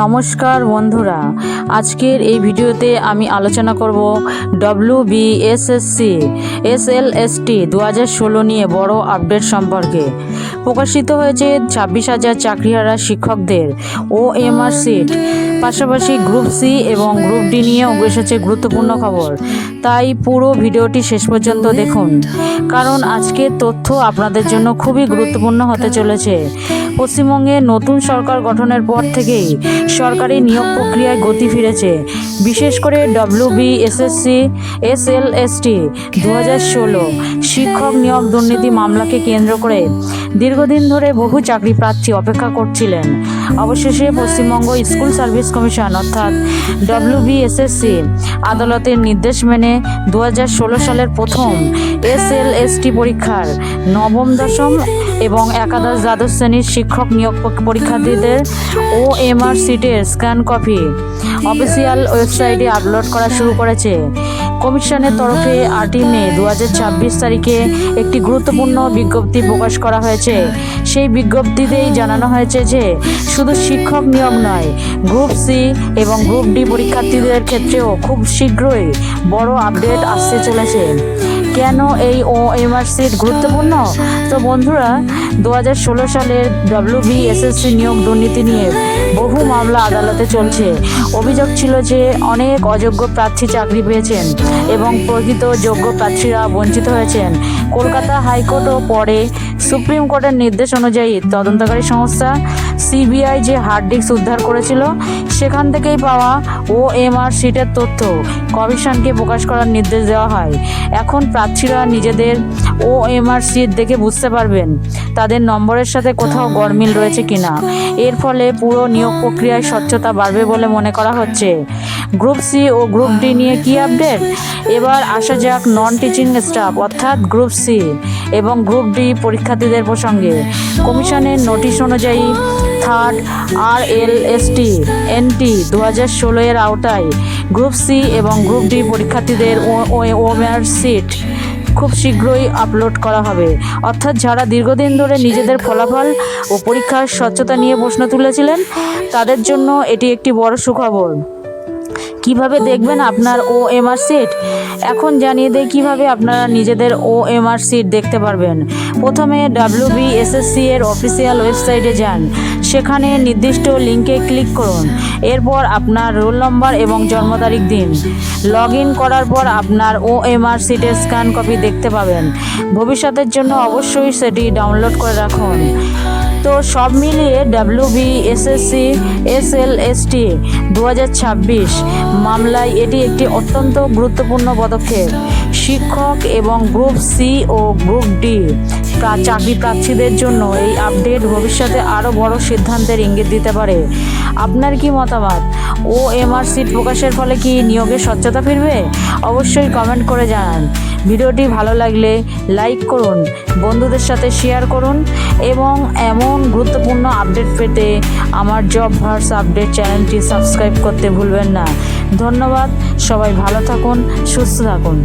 নমস্কার বন্ধুরা, আজকের এই ভিডিওতে আমি আলোচনা করব WBSSC SLST 2016 নিয়ে বড় আপডেট সম্পর্কে। প্রকাশিত হয়েছে 26,000 চাকরিহারা শিক্ষকদের OMR সিট, পাশাপাশি গ্রুপ সি এবং গ্রুপ ডি নিয়েও এসেছে গুরুত্বপূর্ণ খবর। তাই পুরো ভিডিওটি শেষ পর্যন্ত দেখুন, কারণ আজকের তথ্য আপনাদের জন্য খুবই গুরুত্বপূর্ণ হতে চলেছে। পশ্চিমবঙ্গে নতুন সরকার গঠনের পর থেকেই সরকারি নিয়োগ প্রক্রিয়ায় গতি ফিরেছে। বিশেষ করে WBSSC SLST 2016 শিক্ষক নিয়োগ দুর্নীতি মামলাকে কেন্দ্র করে দীর্ঘদিন ধরে বহু চাকরি প্রার্থী অপেক্ষা করছিলেন। অবশেষে পশ্চিমবঙ্গ স্কুল সার্ভিস কমিশন অর্থাৎ WBSSC আদালতের নির্দেশ মেনে 2016 সালের প্রথম SLST পরীক্ষার নবম, দশম এবং একাদশ, দ্বাদশ শ্রেণীর শিক্ষক নিয়োগ পরীক্ষার্থীদের OMR সিটের স্ক্যান কপি অফিসিয়াল ওয়েবসাইটে আপলোড করা শুরু করেছে। কমিশনের তরফে 8 মে 2026 তারিখে একটি গুরুত্বপূর্ণ বিজ্ঞপ্তি প্রকাশ করা হয়েছে। সেই বিজ্ঞপ্তিতেই জানানো হয়েছে যে শুধু শিক্ষক নিয়োগ নয়, গ্রুপ সি এবং গ্রুপ ডি পরীক্ষার্থীদের ক্ষেত্রেও খুব শীঘ্রই বড় আপডেট আসতে চলেছে। কেন এই OMR সিট গুরুত্বপূর্ণ? তো বন্ধুরা, 2016 সালের WBSSC নিয়োগ দুর্নীতি নিয়ে বহু মামলা আদালতে চলছে। অভিযোগ ছিল যে অনেক অযোগ্য প্রার্থী চাকরি পেয়েছেন এবং প্রকৃত যোগ্য প্রার্থীরা বঞ্চিত হয়েছেন। কলকাতা হাইকোর্টও পরে সুপ্রিম কোর্টের নির্দেশ অনুযায়ী তদন্তকারী সংস্থা CBI যে হার্ড ডিস্ক উদ্ধার করেছিল, সেখান থেকেই পাওয়া OMR সিটের তথ্য কমিশনকে প্রকাশ করার নির্দেশ দেওয়া হয়। এখন প্রার্থীরা নিজেদের OMR সিট দেখে বুঝতে পারবেন তাদের নম্বরের সাথে কোথাও গরমিল রয়েছে কিনা। এর ফলে পুরো নিয়োগ প্রক্রিয়ায় স্বচ্ছতা বাড়বে বলে মনে করা হচ্ছে। গ্রুপ সি ও গ্রুপ ডি নিয়ে কী আপডেট? এবার আসা যাক নন টিচিং স্টাফ অর্থাৎ গ্রুপ সি এবং গ্রুপ ডি পরীক্ষার্থীদের প্রসঙ্গে। কমিশনের নোটিশ অনুযায়ী থার্ড RLST NT 2016 এর আওতায় গ্রুপ সি এবং গ্রুপ ডি পরীক্ষার্থীদের OMR সিট খুব শীঘ্রই আপলোড করা হবে। অর্থাৎ যারা দীর্ঘদিন ধরে নিজেদের ফলাফল ও পরীক্ষার স্বচ্ছতা নিয়ে প্রশ্ন তুলেছিলেন, তাদের জন্য এটি একটি বড় সুখবর। কিভাবে দেখবেন আপনার OMR সিট? এখন জানিয়ে দেয় কিভাবে আপনারা নিজেদের OMR সিট দেখতে পারবেন। প্রথমে WBSSC এর অফিসিয়াল ওয়েবসাইটে যান, সেখানে নির্দিষ্ট লিঙ্কে ক্লিক করুন। এরপর আপনার রোল নম্বর এবং জন্ম তারিখ দিন। লগ ইন করার পর আপনার OMR সিটের স্ক্যান কপি দেখতে পাবেন। ভবিষ্যতের জন্য অবশ্যই সেটি ডাউনলোড করে রাখুন। তো সব মিলিয়ে WBSSC SLST 2026 মামলায় এটি একটি অত্যন্ত গুরুত্বপূর্ণ পদক্ষেপ। শিক্ষক এবং গ্রুপ সি ও গ্রুপ ডি চাকরি প্রার্থীদের জন্য এই আপডেট ভবিষ্যতে আরও বড় সিদ্ধান্তের ইঙ্গিত দিতে পারে। আপনার কি মতামত? OMR সিট প্রকাশের ফলে কি নিয়োগের স্বচ্ছতা ফিরবে? অবশ্যই কমেন্ট করে জানান। ভিডিওটি ভালো লাগলে লাইক করুন, বন্ধুদের সাথে শেয়ার করুন এবং এমন গুরুত্বপূর্ণ আপডেট পেতে আমার জব ভার্স আপডেট চ্যানেলটি সাবস্ক্রাইব করতে ভুলবেন না। ধন্যবাদ। সবাই ভালো থাকুন, সুস্থ থাকুন।